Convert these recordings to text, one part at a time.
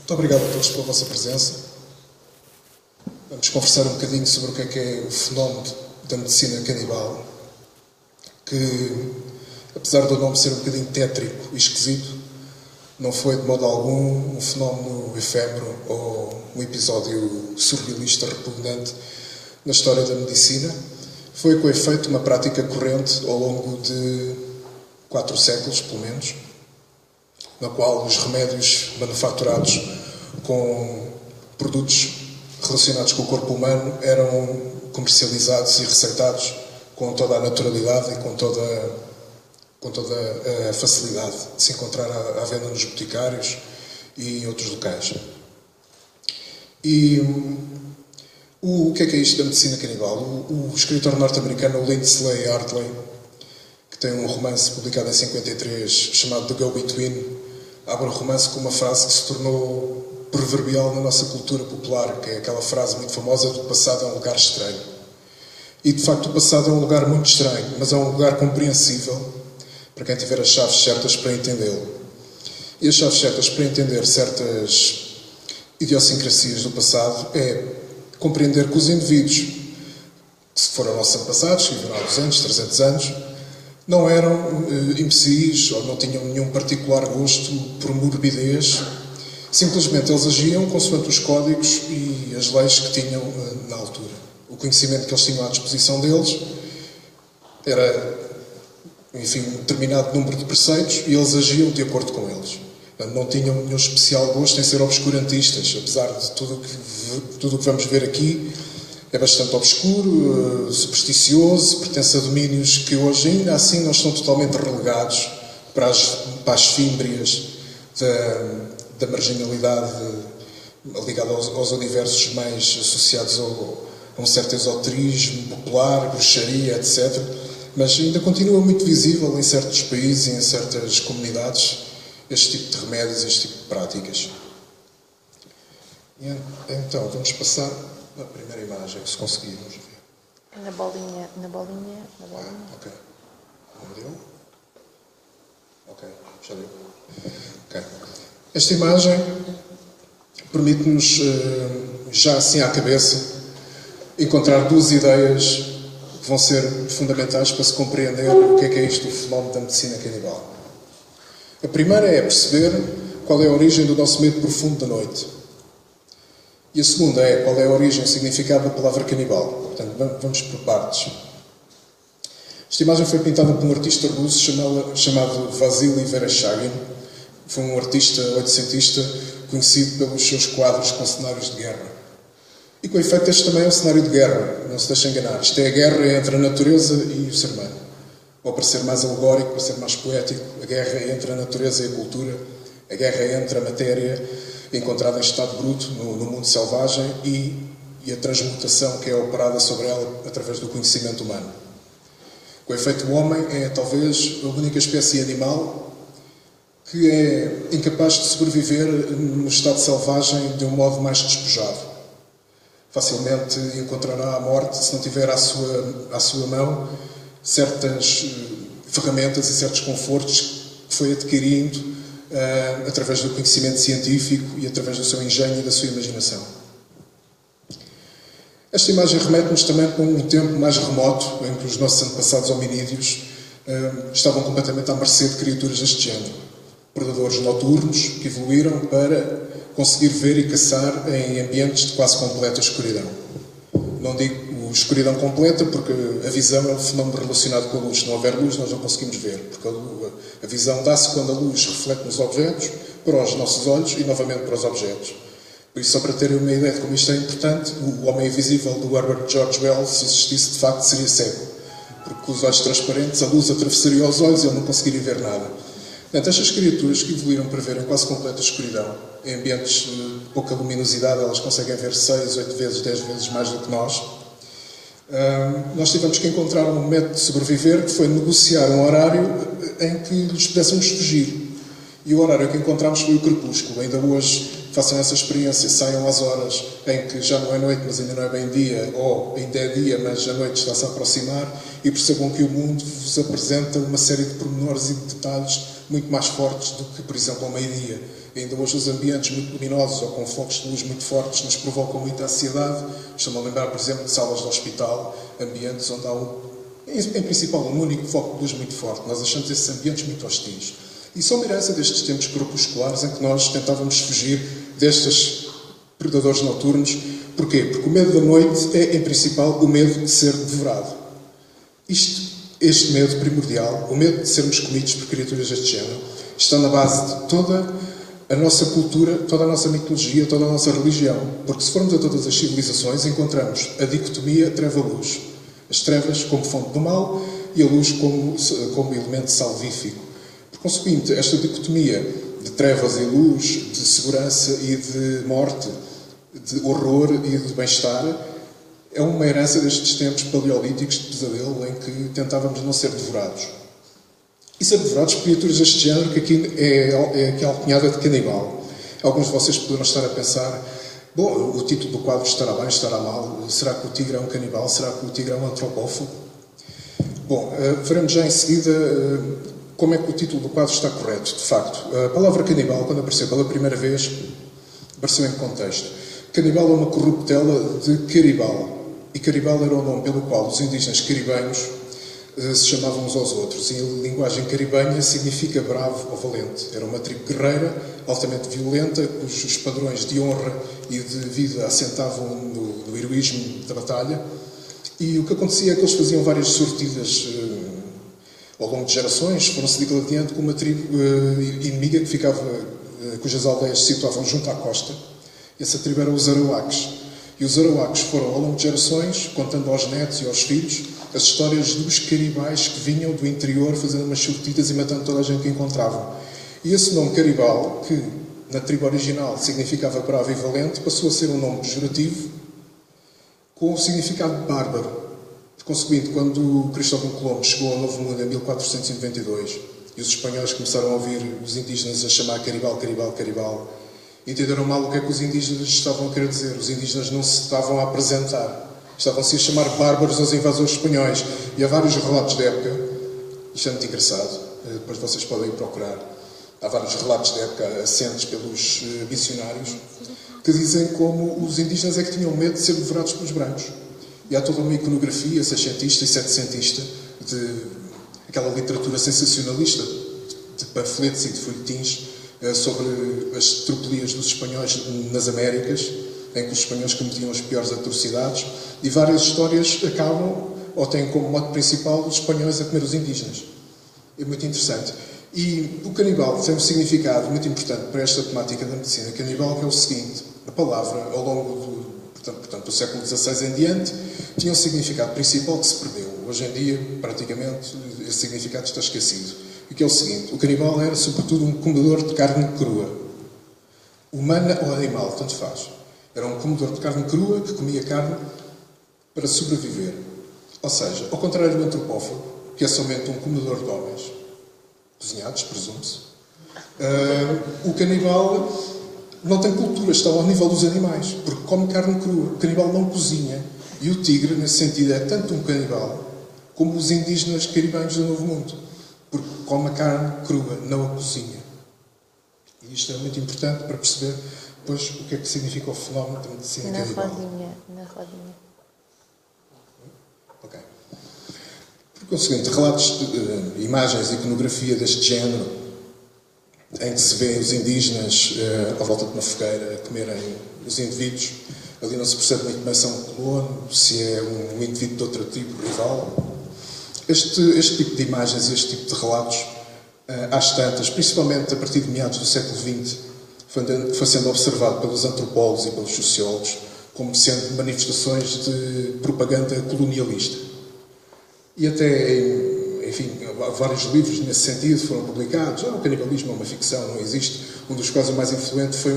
Muito obrigado a todos pela vossa presença. Vamos conversar um bocadinho sobre o que é o fenómeno da medicina canibal, que, apesar do nome ser um bocadinho tétrico e esquisito, não foi de modo algum um fenómeno efêmero ou um episódio surrealista repugnante na história da medicina. Foi, com efeito, uma prática corrente ao longo de 4 séculos, pelo menos, na qual os remédios manufaturados com produtos relacionados com o corpo humano eram comercializados e receitados com toda a naturalidade e com toda a facilidade de se encontrar à venda nos boticários e em outros locais. E o que é isto da medicina canibal? O escritor norte-americano Lindsley Hartley, que tem um romance publicado em 53 chamado The Go-Between, abre o romance com uma frase que se tornou proverbial na nossa cultura popular, que é aquela frase muito famosa do passado é um lugar estranho. E, de facto, o passado é um lugar muito estranho, mas é um lugar compreensível para quem tiver as chaves certas para entendê-lo. E as chaves certas para entender certas idiosincrasias do passado é compreender que os indivíduos, que se foram nossos antepassados, que viveram há 200, 300 anos, não eram imbecis ou não tinham nenhum particular gosto por morbidez. Simplesmente eles agiam consoante os códigos e as leis que tinham na altura. O conhecimento que eles tinham à disposição deles era, enfim, um determinado número de preceitos e eles agiam de acordo com eles. Não tinham nenhum especial gosto em ser obscurantistas, apesar de tudo o que vamos ver aqui é bastante obscuro, supersticioso, pertence a domínios que hoje ainda assim não estão totalmente relegados para as fímbrias da marginalidade ligada aos universos mais associados a um certo esoterismo popular, bruxaria, etc. Mas ainda continua muito visível em certos países e em certas comunidades este tipo de remédios, este tipo de práticas. E então, vamos passar à primeira imagem, se conseguirmos ver. Na bolinha. Ok. Não deu? Ok, já deu. Ok. Esta imagem permite-nos, já assim à cabeça, encontrar 2 ideias que vão ser fundamentais para se compreender o que é isto do fenómeno da medicina canibal. A primeira é perceber qual é a origem do nosso medo profundo da noite. E a segunda é qual é a origem e o significado da palavra canibal. Portanto, vamos por partes. Esta imagem foi pintada por um artista russo chamado Vasily Vereshchagin. Foi um artista oitocentista conhecido pelos seus quadros com cenários de guerra. E, com efeito, este também é um cenário de guerra. Não se deixe enganar. Isto é a guerra entre a natureza e o ser humano. Ou, para ser mais alegórico, para ser mais poético, a guerra entre a natureza e a cultura, a guerra entre a matéria encontrada em estado bruto no mundo selvagem e a transmutação que é operada sobre ela através do conhecimento humano. Com efeito, o homem é talvez a única espécie animal que é incapaz de sobreviver no estado selvagem de um modo mais despojado. Facilmente encontrará a morte se não tiver à sua mão certas ferramentas e certos confortos que foi adquirindo através do conhecimento científico e através do seu engenho e da sua imaginação. Esta imagem remete-nos também para um tempo mais remoto, em que os nossos antepassados hominídeos estavam completamente à mercê de criaturas deste género. Predadores noturnos que evoluíram para conseguir ver e caçar em ambientes de quase completa escuridão. Não digo escuridão completa porque a visão é um fenómeno relacionado com a luz. Se não houver luz, nós não conseguimos ver, porque a visão dá-se quando a luz reflete nos objetos, para os nossos olhos e novamente para os objetos. Por isso, só para terem uma ideia de como isto é importante, o Homem Invisível do Herbert George Wells, se existisse, de facto, seria cego. Porque com os olhos transparentes, a luz atravessaria os olhos e ele não conseguiria ver nada. Portanto, estas criaturas que evoluíram para ver em quase completa escuridão, em ambientes de pouca luminosidade, elas conseguem ver 6, 8 vezes, 10 vezes mais do que nós. Nós tivemos que encontrar um método de sobreviver que foi negociar um horário em que lhes pudéssemos fugir. E o horário que encontramos foi o crepúsculo. Ainda hoje façam essa experiência, saiam às horas em que já não é noite, mas ainda não é bem dia, ou ainda é dia, mas a noite está-se a aproximar, e percebam que o mundo vos apresenta uma série de pormenores e de detalhes muito mais fortes do que, por exemplo, ao meio-dia, Ainda hoje os ambientes muito luminosos ou com focos de luz muito fortes nos provocam muita ansiedade. Estou-me a lembrar, por exemplo, de salas de hospital, ambientes onde há, em principal, um único foco de luz muito forte. Nós achamos esses ambientes muito hostis. E são uma herança destes tempos crepusculares em que nós tentávamos fugir destes predadores noturnos. Porquê? Porque o medo da noite é, em principal, o medo de ser devorado. Este medo primordial, o medo de sermos comidos por criaturas deste género, está na base de toda a nossa cultura, toda a nossa mitologia, toda a nossa religião. Porque se formos a todas as civilizações, encontramos a dicotomia treva-luz. As trevas como fonte do mal e a luz como elemento salvífico. Por conseguinte, esta dicotomia de trevas e luz, de segurança e de morte, de horror e de bem-estar, é uma herança destes tempos paleolíticos de pesadelo em que tentávamos não ser devorados. E ser devorados por criaturas deste género, que aqui é aqui a alcunhada de canibal. Alguns de vocês poderão estar a pensar, bom, o título do quadro estará bem, estará mal, será que o tigre é um canibal, será que o tigre é um antropófago? Bom, veremos já em seguida como é que o título do quadro está correto, de facto. A palavra canibal, quando apareceu pela primeira vez, apareceu em que contexto? Canibal é uma corruptela de caribal. E caribal era o nome pelo qual os indígenas caribenhos se chamavam uns aos outros. E a linguagem caribenha significa bravo ou valente. Era uma tribo guerreira, altamente violenta, cujos padrões de honra e de vida assentavam no heroísmo da batalha. E o que acontecia é que eles faziam várias sortidas ao longo de gerações, foram-se digladiando com uma tribo inimiga que ficava, cujas aldeias se situavam junto à costa. Essa tribo era os Arawakes. E os Arawakes foram, ao longo de gerações, contando aos netos e aos filhos, as histórias dos caribais que vinham do interior fazendo umas sortidas e matando toda a gente que encontravam. E esse nome caribal, que na tribo original significava bravo e valente, passou a ser um nome pejorativo com o significado de bárbaro. Por conseguinte, quando Cristóvão Colombo chegou ao Novo Mundo em 1492 e os espanhóis começaram a ouvir os indígenas a chamar caribal, caribal, caribal, entenderam mal o que é que os indígenas estavam a querer dizer. Os indígenas não se estavam a apresentar. Estavam-se a chamar bárbaros aos invasores espanhóis. E há vários relatos da época. Isto é muito engraçado. Depois vocês podem ir procurar. Há vários relatos da época assentes pelos missionários que dizem como os indígenas é que tinham medo de ser devorados pelos brancos. E há toda uma iconografia seiscentista e setecentista de aquela literatura sensacionalista de panfletos e de folhetins sobre as tropelias dos espanhóis nas Américas, em que os espanhóis cometiam as piores atrocidades, e várias histórias acabam, ou têm como mote principal, os espanhóis a comer os indígenas. É muito interessante. E o canibal tem um significado muito importante para esta temática da medicina canibal, que é o seguinte: a palavra, ao longo do século XVI em diante, tinha um significado principal que se perdeu. Hoje em dia, praticamente, esse significado está esquecido. E que é o seguinte: o canibal era, sobretudo, um comedor de carne crua. Humana ou animal, tanto faz. Era um comedor de carne crua que comia carne para sobreviver. Ou seja, ao contrário do antropófago, que é somente um comedor de homens, cozinhados, presume-se, o canibal não tem cultura, está ao nível dos animais, porque come carne crua. O canibal não cozinha. E o tigre, nesse sentido, é tanto um canibal como os indígenas caribenhos do Novo Mundo, porque come a carne crua, não a cozinha. E isto é muito importante para perceber depois o que é que significa o fenómeno da medicina canibal. Na rodinha. Ok. Por conseguinte, relatos, imagens e iconografia deste género, em que se vê os indígenas à volta de uma fogueira a comerem os indivíduos, ali não se percebe muito bem se é um colono, se é um indivíduo de outra tribo rival. Este tipo de imagens e este tipo de relatos, às tantas, principalmente a partir de meados do século XX, foi sendo observado pelos antropólogos e pelos sociólogos como sendo manifestações de propaganda colonialista. E até, enfim, vários livros nesse sentido foram publicados. O canibalismo é uma ficção, não existe. Um dos quais o mais influente foi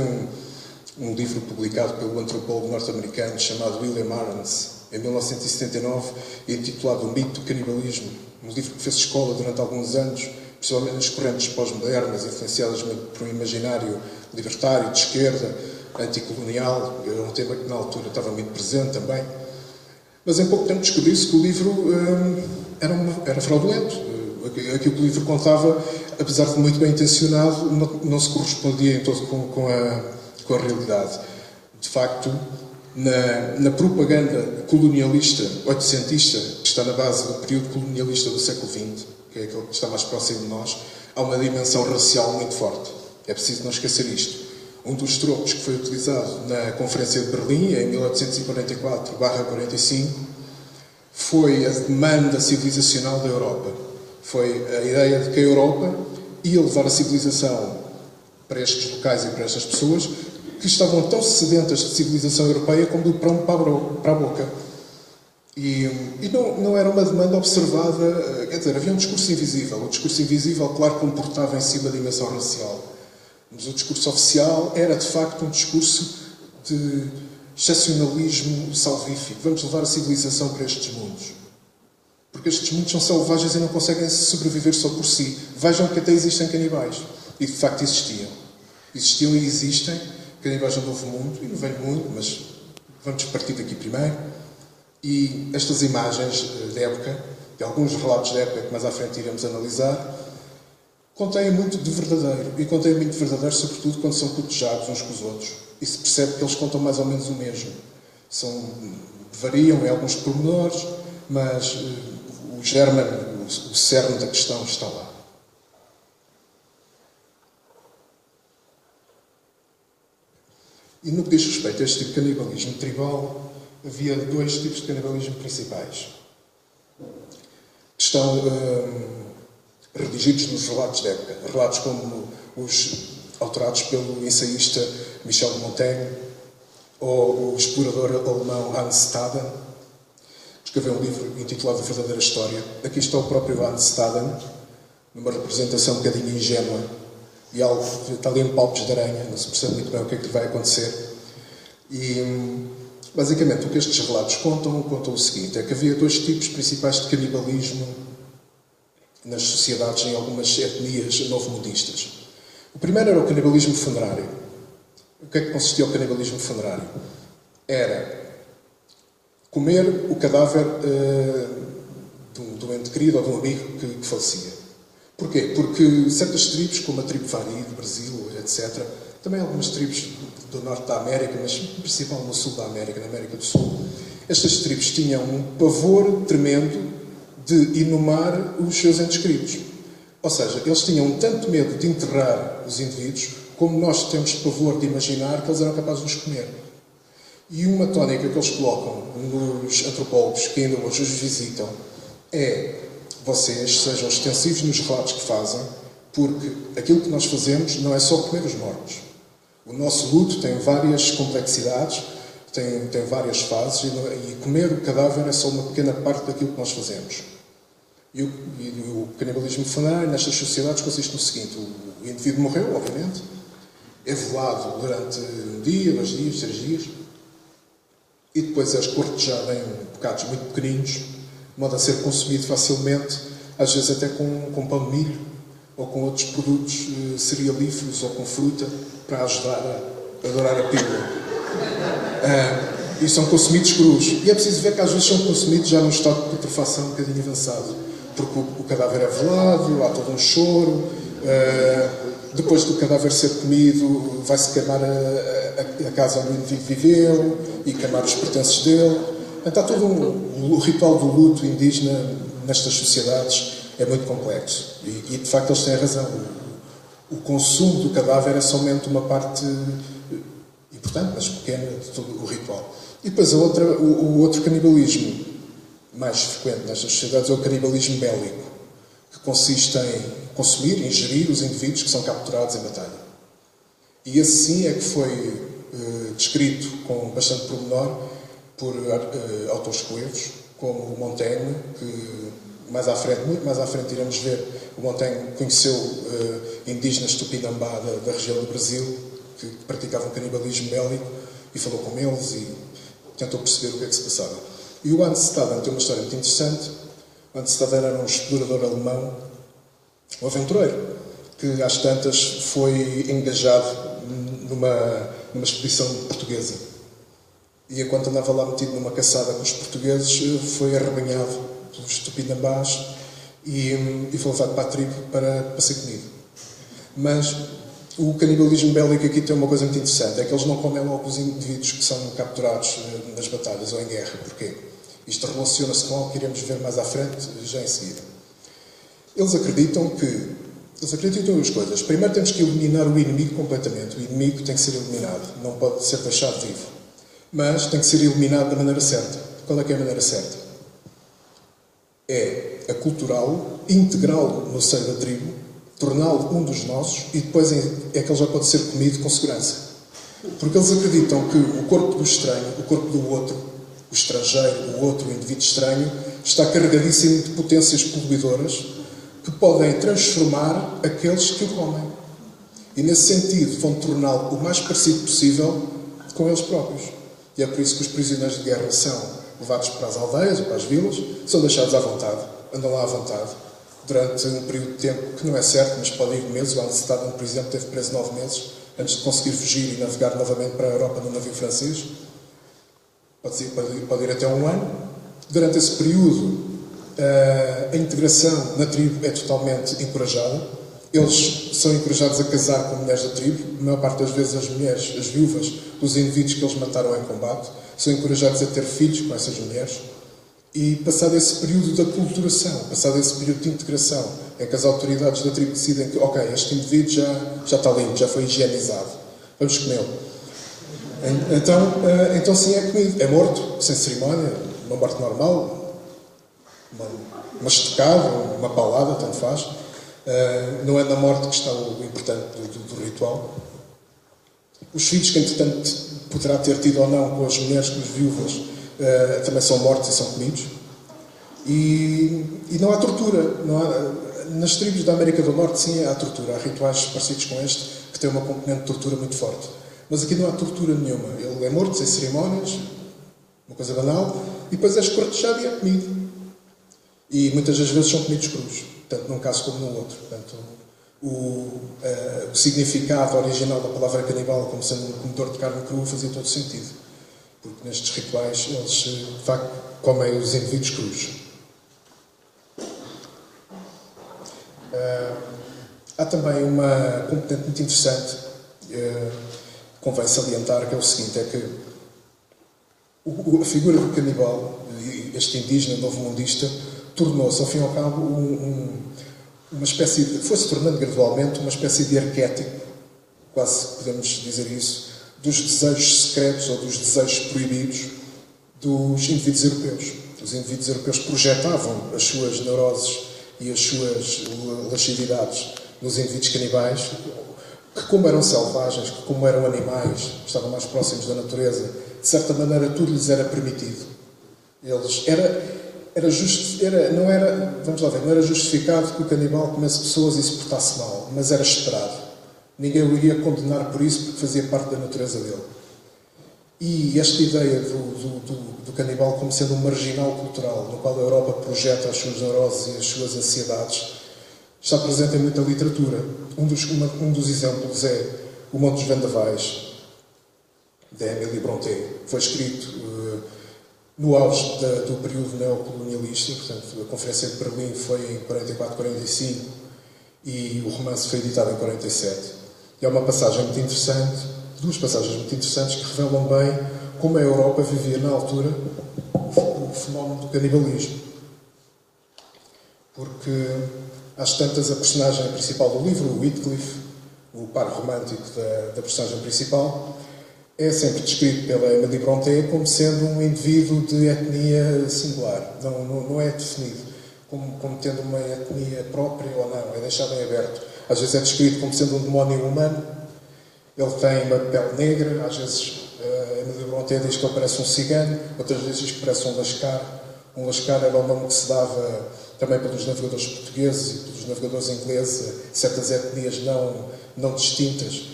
um livro publicado pelo antropólogo norte-americano chamado William Arons, em 1979, intitulado O Mito do Canibalismo. Um livro que fez escola durante alguns anos, principalmente nas correntes pós-modernas, influenciadas por um imaginário libertário, de esquerda, anticolonial. Era um tema que na altura estava muito presente também. Mas em pouco tempo descobriu-se que o livro era fraudulento. Aquilo que o livro contava, apesar de muito bem intencionado, não se correspondia em todo com a realidade. De facto, na propaganda colonialista, oitocentista, que está na base do período colonialista do século XX, que é aquele que está mais próximo de nós, há uma dimensão racial muito forte. É preciso não esquecer isto. Um dos tropos que foi utilizado na Conferência de Berlim, em 1844/45, foi a demanda civilizacional da Europa. Foi a ideia de que a Europa ia levar a civilização para estes locais e para estas pessoas que estavam tão sedentas de civilização europeia como do pão para a boca. E não era uma demanda observada, quer dizer, havia um discurso invisível. O discurso invisível, claro, comportava em si uma dimensão racial. Mas o discurso oficial era, de facto, um discurso de excepcionalismo salvífico. Vamos levar a civilização para estes mundos. Porque estes mundos são selvagens e não conseguem sobreviver só por si. Vejam que até existem canibais. E, de facto, existiam. Existiam e existem canibais no Novo Mundo e no Velho Mundo, mas vamos partir daqui primeiro. E estas imagens da época, de alguns relatos da época que mais à frente iremos analisar, contêm muito de verdadeiro. E contêm muito de verdadeiro, sobretudo, quando são cotejados uns com os outros. E se percebe que eles contam mais ou menos o mesmo. Variam em alguns pormenores, mas o germe, o cerne da questão está lá. E no que diz respeito a este tipo de canibalismo tribal, havia dois tipos de canibalismo principais. Que estão redigidos nos relatos da época. Relatos como os autorados pelo ensaísta Michel de Montaigne ou o explorador alemão Hans Staden, que escreveu um livro intitulado A Verdadeira História. Aqui está o próprio Hans Staden, numa representação um bocadinho ingênua e algo que está ali em palpos de aranha, não se percebe muito bem o que é que lhe vai acontecer. E, basicamente, o que estes relatos contam o seguinte, é que havia dois tipos principais de canibalismo nas sociedades, em algumas etnias novo-mundistas. O primeiro era o canibalismo funerário. O que é que consistia o canibalismo funerário? Era comer o cadáver de um ente querido ou de um amigo que falecia. Porquê? Porque certas tribos, como a tribo Fari do Brasil, etc., também algumas tribos do norte da América, mas principalmente no sul da América, na América do Sul, estas tribos tinham um pavor tremendo de inumar os seus entes queridos. Ou seja, eles tinham tanto medo de enterrar os indivíduos, como nós temos pavor de imaginar que eles eram capazes de os comer. E uma tónica que eles colocam nos antropólogos que ainda hoje os visitam é: vocês sejam extensivos nos relatos que fazem, porque aquilo que nós fazemos não é só comer os mortos. O nosso luto tem várias complexidades, tem várias fases, e comer o cadáver é só uma pequena parte daquilo que nós fazemos. E o canibalismo funerário nestas sociedades consiste no seguinte: o indivíduo morreu, obviamente, é velado durante um dia, 2 dias, 3 dias, e depois é esquartejado em bocados muito pequeninos, de modo a ser consumido facilmente, às vezes até com pão de milho, ou com outros produtos cerealíferos, ou com fruta, para ajudar a dourar a pílula. E são consumidos crus. E é preciso ver que às vezes são consumidos já num estado de putrefação um bocadinho avançado. Porque o cadáver é velado, há todo um choro, depois do cadáver ser comido, vai-se queimar a casa onde o indivíduo viveu e queimar os pertences dele. Então, há todo o ritual do luto indígena nestas sociedades é muito complexo. E de facto, eles têm razão. O consumo do cadáver é somente uma parte importante, mas pequena, de todo o ritual. E depois o outro canibalismo mais frequente nestas sociedades é o canibalismo bélico, que consiste em consumir, ingerir os indivíduos que são capturados em batalha. E esse sim é que foi descrito com bastante pormenor por autores coevos, como o Montaigne, que muito mais à frente iremos ver. O Montaigne conheceu indígenas tupinambá da região do Brasil, que praticavam canibalismo bélico, e falou com eles e tentou perceber o que é que se passava. E o Hans Staden tem uma história muito interessante. O Hans Staden era um explorador alemão, um aventureiro, que às tantas foi engajado numa expedição portuguesa. E enquanto andava lá metido numa caçada com os portugueses, foi arrebanhado pelos tupinambás e foi levado para a tribo para ser comido. Mas o canibalismo bélico aqui tem uma coisa muito interessante, é que eles não comem logo os indivíduos que são capturados nas batalhas ou em guerra. Porquê? Isto relaciona-se com algo que iremos ver mais à frente, já em seguida. Eles acreditam duas coisas. Primeiro temos que eliminar o inimigo completamente. O inimigo tem que ser eliminado, não pode ser deixado vivo. Mas tem que ser eliminado da maneira certa. Qual é que é a maneira certa? É aculturá-lo, integrá-lo no seio da tribo, torná-lo um dos nossos e depois é que ele já pode ser comido com segurança. Porque eles acreditam que o corpo do estranho, o corpo do outro, o estrangeiro, o outro, o indivíduo estranho, está carregadíssimo de potências poluidoras que podem transformar aqueles que o comem. E nesse sentido vão torná-lo o mais parecido possível com eles próprios. E é por isso que os prisioneiros de guerra são levados para as aldeias ou para as vilas, são deixados à vontade, andam lá à vontade, durante um período de tempo que não é certo, mas pode ir meses. O Al-Stadon, por exemplo, teve preso 9 meses antes de conseguir fugir e navegar novamente para a Europa no navio francês. Pode ir até um ano. Durante esse período, a integração na tribo é totalmente encorajada. Eles são encorajados a casar com mulheres da tribo. A maior parte das vezes as mulheres, as viúvas dos indivíduos que eles mataram em combate, são encorajados a ter filhos com essas mulheres. E passado esse período de aculturação, passado esse período de integração, em que as autoridades da tribo decidem que, ok, este indivíduo já está limpo, já foi higienizado, vamos comê-lo. Então sim, é comido. É morto, sem cerimónia, uma morte normal, uma estocada, uma paulada, tanto faz. Não é na morte que está o importante do ritual. Os filhos que, entretanto, poderá ter tido ou não com as mulheres, com as viúvas, também são mortos e são comidos. E não há tortura. Nas tribos da América do Norte, sim, há tortura. Há rituais parecidos com este que têm uma componente de tortura muito forte. Mas aqui não há tortura nenhuma. Ele é morto sem cerimónias, uma coisa banal, e depois é escortejado e é comido. E muitas das vezes são comidos crus, tanto num caso como no outro. Portanto, o significado original da palavra canibal, como sendo um comedor de carne crua, fazia todo sentido. Porque nestes rituais eles, de facto, comem os indivíduos crus. Há também uma componente muito interessante, convém salientar, que é o seguinte, é que a figura do canibal, este indígena novo-mundista, tornou-se, ao fim e ao cabo, uma espécie de, foi-se tornando gradualmente uma espécie de arquétipo, quase podemos dizer isso, dos desejos secretos ou dos desejos proibidos dos indivíduos europeus. Os indivíduos europeus projetavam as suas neuroses e as suas lascividades nos indivíduos canibais, que como eram selvagens, que como eram animais, estavam mais próximos da natureza, de certa maneira tudo lhes era permitido. Eles, não era justificado que o canibal comesse pessoas e se portasse mal, mas era esperado. Ninguém o iria condenar por isso, porque fazia parte da natureza dele. E esta ideia do canibal como sendo um marginal cultural, no qual a Europa projeta as suas neuroses e as suas ansiedades, está presente em muita literatura. Um dos exemplos é O Monte dos Vendavais, de Emily Brontë. Foi escrito no auge do período neocolonialista, portanto, a Conferência de Berlim foi em 44-45 e o romance foi editado em 47. E é uma passagem muito interessante, duas passagens muito interessantes que revelam bem como a Europa vivia na altura o fenómeno do canibalismo. Porque, às tantas, a personagem principal do livro, o Heathcliff, o par romântico da personagem principal, é sempre descrito pela Emily Brontë como sendo um indivíduo de etnia singular. Não é definido como tendo uma etnia própria ou não, é deixado em aberto. Às vezes é descrito como sendo um demónio humano, ele tem uma pele negra, às vezes a Emily Brontë diz que ele parece um cigano, outras vezes diz que parece um lascar. Um lascar era o nome que se dava também pelos navegadores portugueses e pelos navegadores ingleses, certas etnias não distintas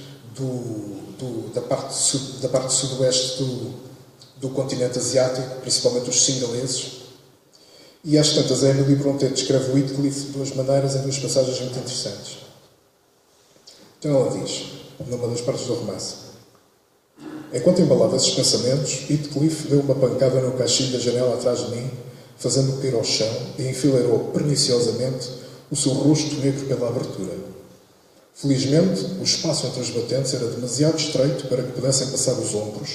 da parte sudoeste do continente asiático, principalmente os singaleses. E às tantas, a Emily Brontë descreve o Heathcliff de duas maneiras, em duas passagens muito interessantes. Então ela diz, numa das partes do romance: enquanto embalava esses pensamentos, Heathcliff deu uma pancada no caixilho da janela atrás de mim, fazendo-o cair ao chão, e enfileirou perniciosamente o seu rosto negro pela abertura. Felizmente, o espaço entre os batentes era demasiado estreito para que pudessem passar os ombros,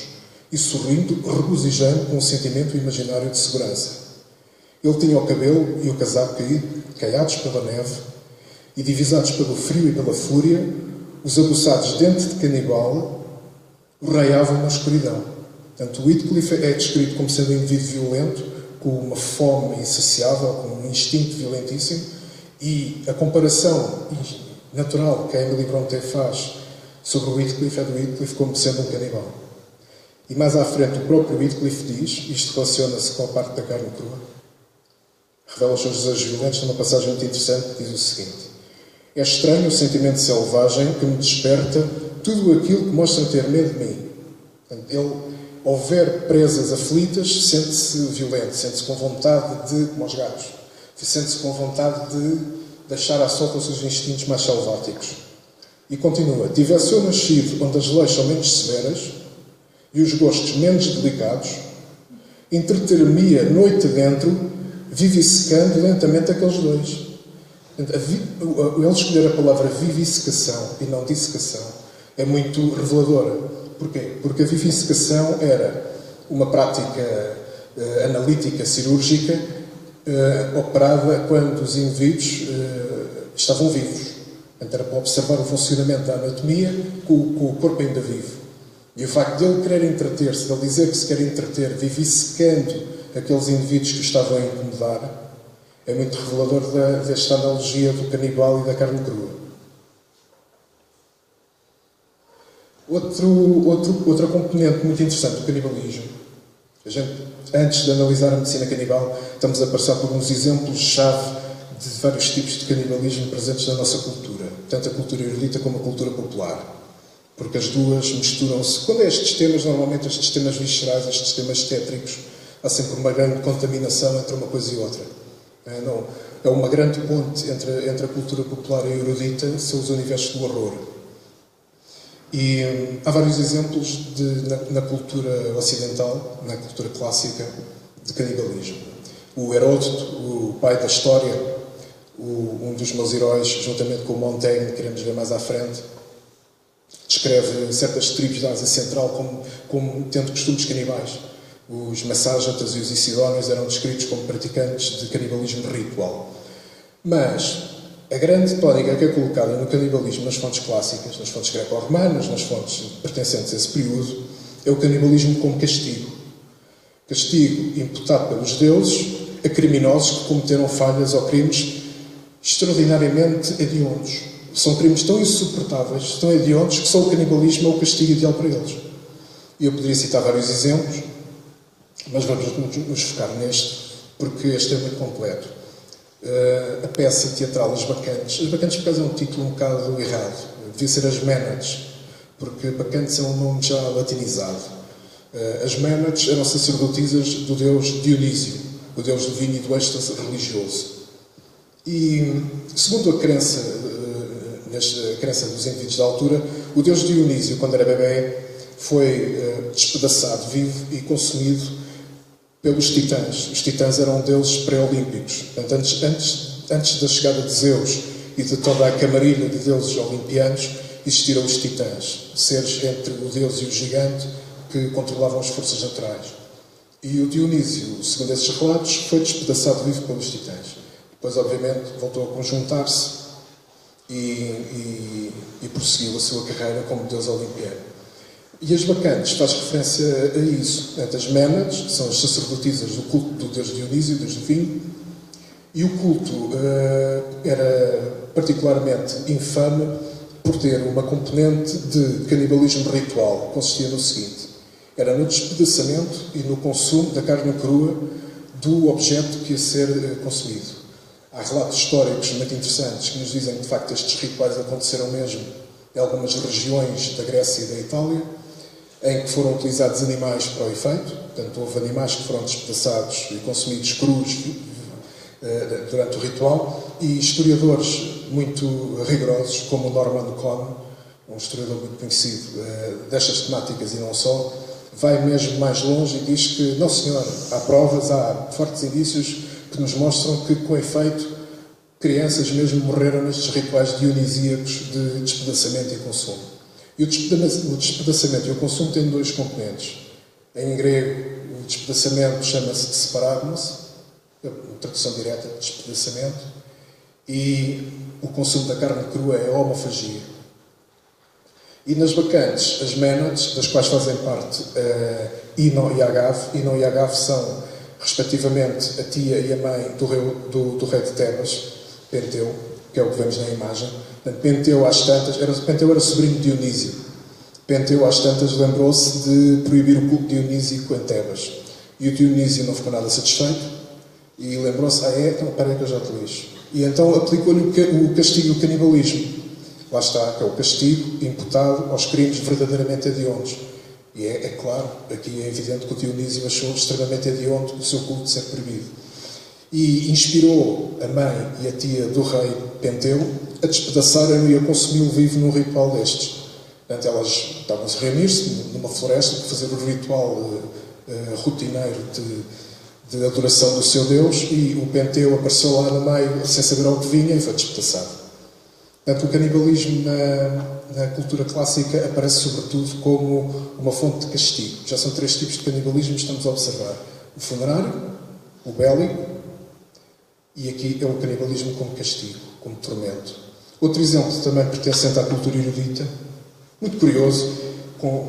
e sorrindo, regozijando com um sentimento imaginário de segurança. Ele tinha o cabelo e o casaco caiados pela neve, e divisados pelo frio e pela fúria, os aguçados dentes de canibal o raiavam na escuridão. Portanto, Wycliffe é descrito como sendo um indivíduo violento, com uma fome insaciável, com um instinto violentíssimo, e a comparação natural que a Emily Brontë faz sobre o Wycliffe é do Wycliffe como sendo um canibal. E mais à frente o próprio Wycliffe diz, isto relaciona-se com a parte da carne crua, revela os seus desejos violentos numa passagem muito interessante que diz o seguinte: é estranho o sentimento selvagem que me desperta tudo aquilo que mostra ter medo de mim. Portanto, ele, ao ver presas aflitas, sente-se violento, sente-se com vontade de, como os gatos, sente-se com vontade de deixar à solta os seus instintos mais selváticos. E continua: tivesse eu nascido onde as leis são menos severas e os gostos menos delicados, entreter-me-ia noite dentro, vivissecando lentamente aqueles dois. Ele escolher a palavra vivisecação e não dissecação é muito reveladora. Porquê? Porque a vivisecação era uma prática analítica cirúrgica operada quando os indivíduos estavam vivos. Portanto, era para observar o funcionamento da anatomia com o corpo ainda vivo. E o facto de ele querer entreter-se, de ele dizer que se quer entreter vivissecando aqueles indivíduos que o estavam a incomodar, é muito revelador desta analogia do canibal e da carne crua. Outra componente muito interessante do canibalismo, a gente, antes de analisar a medicina canibal, estamos a passar por uns exemplos-chave de vários tipos de canibalismo presentes na nossa cultura, tanto a cultura erudita como a cultura popular, porque as duas misturam-se. Quando é estes temas, normalmente estes temas viscerais, estes temas tétricos, há sempre uma grande contaminação entre uma coisa e outra. Não, é uma grande ponte entre a cultura popular e a erudita, são os universos do horror. E há vários exemplos na cultura ocidental, na cultura clássica, de canibalismo. O Heródoto, o pai da história, um dos meus heróis, juntamente com o Montaigne, que iremos ver mais à frente, descreve certas tribos da Ásia Central como tendo costumes canibais. Os masságetas e os isidónios eram descritos como praticantes de canibalismo ritual. Mas a grande tónica que é colocada no canibalismo nas fontes clássicas, nas fontes greco-romanas, nas fontes pertencentes a esse período, é o canibalismo como castigo. Castigo imputado pelos deuses a criminosos que cometeram falhas ou crimes extraordinariamente hediondos. São crimes tão insuportáveis, tão hediondos, que só o canibalismo é o castigo ideal para eles. E eu poderia citar vários exemplos, mas vamos nos focar neste, porque este é muito completo. A peça teatral As Bacantes por acaso é um título um bocado errado, devia ser As Mênades, porque Bacantes é um nome já latinizado. As Mênades eram sacerdotisas do deus Dionísio, o deus do vinho e do êxtase religioso. E, segundo a crença dos indivíduos da altura, o deus Dionísio, quando era bebê, foi despedaçado vivo e consumido pelos titãs. Os titãs eram deuses pré-olímpicos. Portanto, antes da chegada de Zeus e de toda a camarilha de deuses olimpianos, existiram os titãs, seres entre o deus e o gigante que controlavam as forças naturais. E o Dionísio, segundo esses relatos, foi despedaçado vivo pelos titãs. Depois, obviamente, voltou a conjuntar-se e prosseguiu a sua carreira como deus olimpiano. E as Bacantes faz referência a isso. As Mênades são as sacerdotisas do culto do deus Dionísio, deus do vinho, e o culto era particularmente infame por ter uma componente de canibalismo ritual. Consistia no seguinte: era no despedaçamento e no consumo da carne crua do objeto que ia ser consumido. Há relatos históricos muito interessantes que nos dizem que, de facto, estes rituais aconteceram mesmo em algumas regiões da Grécia e da Itália, em que foram utilizados animais para o efeito. Portanto, houve animais que foram despedaçados e consumidos crus durante o ritual, e historiadores muito rigorosos, como o Norman Cohn, um historiador muito conhecido destas temáticas e não só, vai mesmo mais longe e diz que, não senhor, há provas, há fortes indícios que nos mostram que, com efeito, crianças mesmo morreram nestes rituais dionisíacos de despedaçamento e consumo. E o despedaçamento e o consumo têm dois componentes. Em grego, o despedaçamento chama-se separagmos, tradução direta, despedaçamento, e o consumo da carne crua é homofagia. E nas bacantes, as mênades, das quais fazem parte Ino e Agave. Ino e Agave são, respectivamente, a tia e a mãe do rei de Tebas, Penteu, que é o que vemos na imagem. Portanto, Penteu, às tantas, Penteu era sobrinho de Dionísio. Penteu, às tantas, lembrou-se de proibir o culto dionísico em Tebas. E o Dionísio não ficou nada satisfeito e lembrou-se, então, espera aí que eu já te lixo. E então aplicou-lhe o castigo do canibalismo. Lá está, que é o castigo imputado aos crimes verdadeiramente hediondos. E é claro, aqui é evidente que o Dionísio achou extremamente hediondo o seu culto ser proibido. E inspirou a mãe e a tia do rei Penteu a despedaçarem-no e a consumi-lo vivo num ritual destes. Portanto, elas estavam-se a reunir-se numa floresta para fazer o ritual rotineiro de adoração do seu Deus, e o Penteu apareceu lá no meio sem saber ao que vinha e foi despedaçado. Portanto, o canibalismo na cultura clássica aparece sobretudo como uma fonte de castigo. Já são 3 tipos de canibalismo que estamos a observar. O funerário, o bélico, e aqui é o canibalismo como castigo, como tormento. Outro exemplo também pertencente à cultura erudita, muito curioso,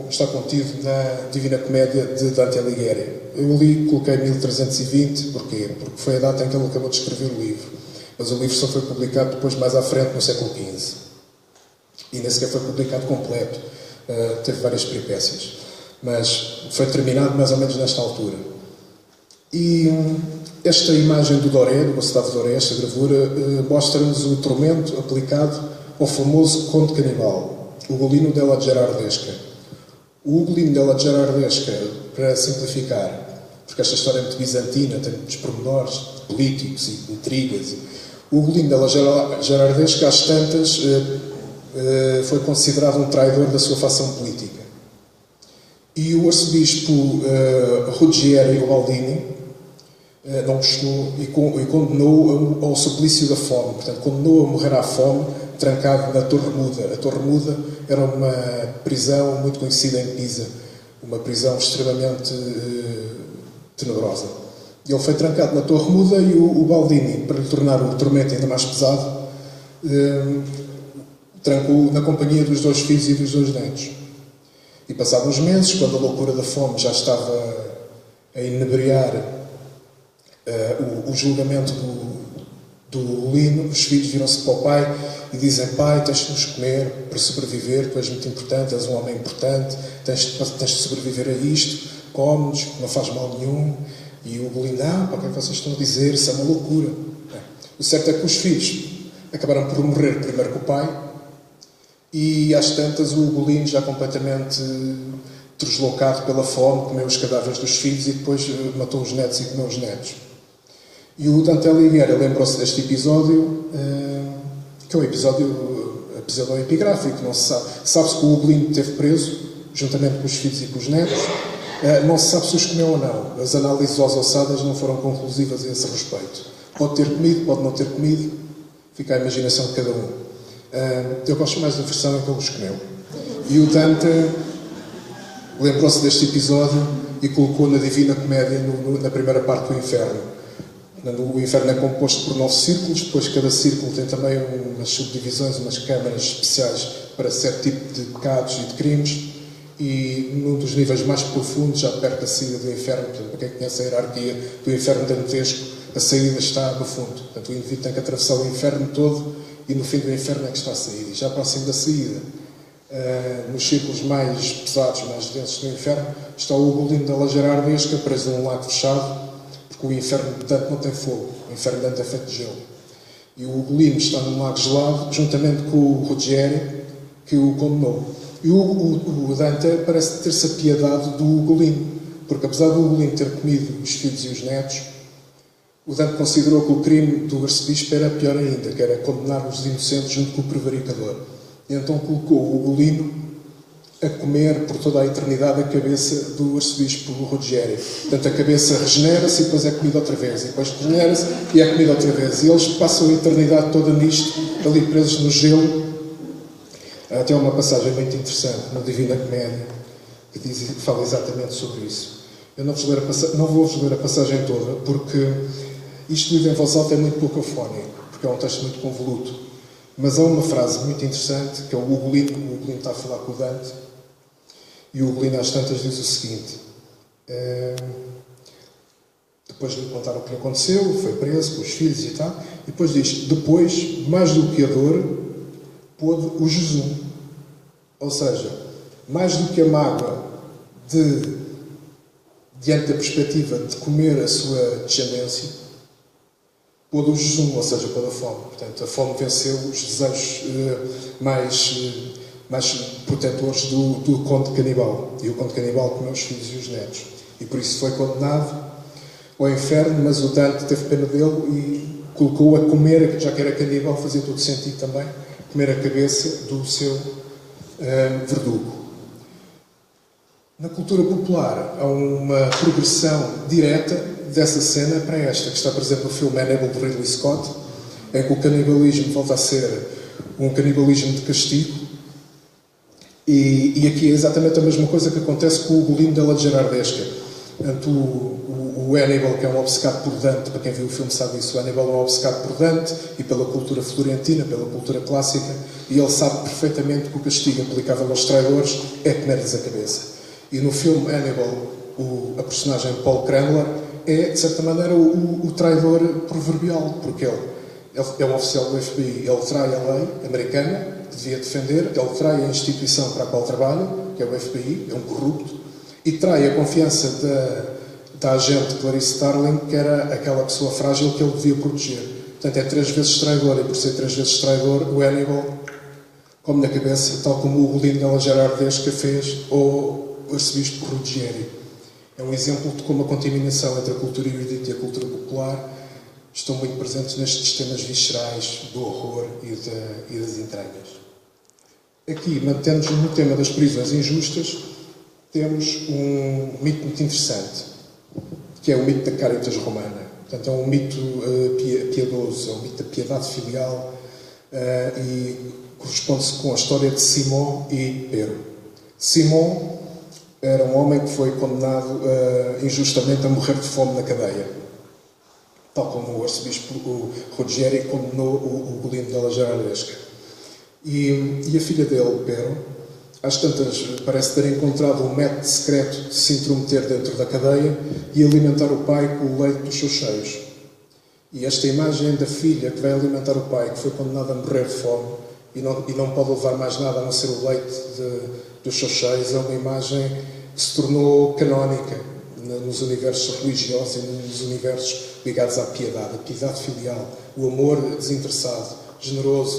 está contido na Divina Comédia de Dante Alighieri. Eu ali coloquei 1320, porquê? Porque foi a data em que ele acabou de escrever o livro. Mas o livro só foi publicado depois, mais à frente, no século XV. E nem sequer foi publicado completo. Teve várias peripécias. Mas foi terminado mais ou menos nesta altura. E esta imagem do Doré, do Gustave Doré, esta gravura, mostra-nos o tormento aplicado ao famoso conde canibal, Ugolino della Gerardesca. O Ugolino della Gerardesca, para simplificar, porque esta história é muito bizantina, tem muitos pormenores políticos e intrigas. O Ugolino della Gerardesca, às tantas, foi considerado um traidor da sua facção política. E o arcebispo Ruggiero Ubaldini não gostou e condenou-o ao suplício da fome. Portanto, condenou-o a morrer à fome, trancado na Torre Muda. A Torre Muda era uma prisão muito conhecida em Pisa, uma prisão extremamente tenebrosa. Ele foi trancado na Torre Muda e o Baldini, para lhe tornar o tormento ainda mais pesado, trancou-o na companhia dos 2 filhos e dos 2 netos. E passados uns meses, quando a loucura da fome já estava a inebriar o julgamento do Lino, os filhos viram-se para o pai e dizem: pai, tens de nos comer para sobreviver, tu és muito importante, és um homem importante, tens de sobreviver a isto, come-nos, não faz mal nenhum. E o Lino: não, para o que é que vocês estão a dizer? Isso é uma loucura. O certo é que os filhos acabaram por morrer primeiro que o pai, e às tantas o Ugolino, já completamente deslocado pela fome, comeu os cadáveres dos filhos e depois matou os netos e comeu os netos. E o Dante Alighieri lembrou-se deste episódio, que é um episódio epigráfico, não se sabe. Sabe-se que o Ugolino esteve preso, juntamente com os filhos e com os netos. Não se sabe se os comeu ou não. As análises ossadas não foram conclusivas a esse respeito. Pode ter comido, pode não ter comido, fica à imaginação de cada um. Eu gosto mais da versão em que ele os comeu. E o Dante lembrou-se deste episódio e colocou na Divina Comédia, na primeira parte do Inferno. O Inferno é composto por 9 círculos, depois cada círculo tem também umas subdivisões, umas câmaras especiais para certo tipo de pecados e de crimes, e num dos níveis mais profundos, já perto da saída do Inferno, portanto, para quem conhece a hierarquia do Inferno dantesco, a saída está no fundo. Portanto, o indivíduo tem que atravessar o Inferno todo e no fim do Inferno é que está a saída. E já próximo da saída, nos círculos mais pesados, mais densos do Inferno, está o Ugolino della Gerardesca, preso num lago fechado, porque o Inferno de Dante não tem fogo, o Inferno de Dante é feito de gelo. E o Ugolino está num lago gelado, juntamente com o Ruggiero, que o condenou. E o Dante parece ter-se apiedado do Ugolino, porque apesar do Ugolino ter comido os filhos e os netos, o Dante considerou que o crime do arcebispo era pior ainda, que era condenar os inocentes junto com o prevaricador. E então colocou o Ugolino a comer por toda a eternidade a cabeça do arcebispo Ruggieri. Portanto, a cabeça regenera-se e depois é comida outra vez. E depois regenera-se e é comida outra vez. E eles passam a eternidade toda nisto, ali presos no gelo. Até uma passagem muito interessante na Divina Comédia que fala exatamente sobre isso. Eu não vou-vos ler a passagem toda, porque isto lido em voz alta é muito pouco afónico, porque é um texto muito convoluto. Mas há uma frase muito interessante, que é o Ugolino. O Ugolino está a falar com o Dante, e o Ugolino às tantas diz o seguinte: depois de lhe contar o que lhe aconteceu, foi preso com os filhos e tal, e depois diz: depois, mais do que a dor, pôde o jejum. Ou seja, mais do que a mágoa diante da perspectiva de comer a sua descendência, pôde o jejum, ou seja, pôde a fome. Portanto, a fome venceu os desejos mais protetores do conde canibal. E o conde canibal comeu os filhos e os netos. E por isso foi condenado ao inferno, mas o Dante teve pena dele e colocou a comer, já que era canibal, fazia todo sentido também, comer a cabeça do seu verdugo. Na cultura popular há uma progressão direta dessa cena para esta, que está, por exemplo, no filme Hannibal de Ridley Scott, em que o canibalismo volta a ser um canibalismo de castigo. E aqui é exatamente a mesma coisa que acontece com o Ugolino della Gerardesca. Portanto, o Hannibal, que é um obcecado por Dante, para quem viu o filme sabe isso, o Hannibal é um obcecado por Dante e pela cultura florentina, pela cultura clássica, e ele sabe perfeitamente que o castigo aplicável aos traidores é comer-lhes a cabeça. E no filme Hannibal, a personagem Paul Cranmer é, de certa maneira, o traidor proverbial, porque ele é um oficial do FBI, ele trai a lei americana, que devia defender, ele trai a instituição para a qual trabalha, que é o FBI, é um corrupto, e trai a confiança da agente Clarice Starling, que era aquela pessoa frágil que ele devia proteger. Portanto, é 3 vezes traidor, e por ser 3 vezes traidor, o Hannibal come na cabeça, tal como o Ugolino della Gerardesca fez ao arcebispo Ruggieri. É um exemplo de como a contaminação entre a cultura erudita e a cultura popular estão muito presentes nestes temas viscerais do horror e das entranhas. Aqui, mantendo-nos no tema das prisões injustas, temos um mito muito interessante, que é o mito da Caritas Romana. Portanto, é um mito piedoso, é um mito da piedade filial e corresponde-se com a história de Simão e Pero. Simão era um homem que foi condenado injustamente a morrer de fome na cadeia, tal como o arcebispo Ruggieri condenou o Ugolino della Gerardesca. E a filha dele, Pero, às tantas parece ter encontrado um método secreto de se intrometer dentro da cadeia e alimentar o pai com o leite dos seus cheios. E esta imagem da filha que vai alimentar o pai, que foi condenado a morrer de fome e não pode levar mais nada a não ser o leite dos seus cheios, é uma imagem que se tornou canónica nos universos religiosos e nos universos ligados à piedade, a piedade filial, o amor desinteressado, generoso,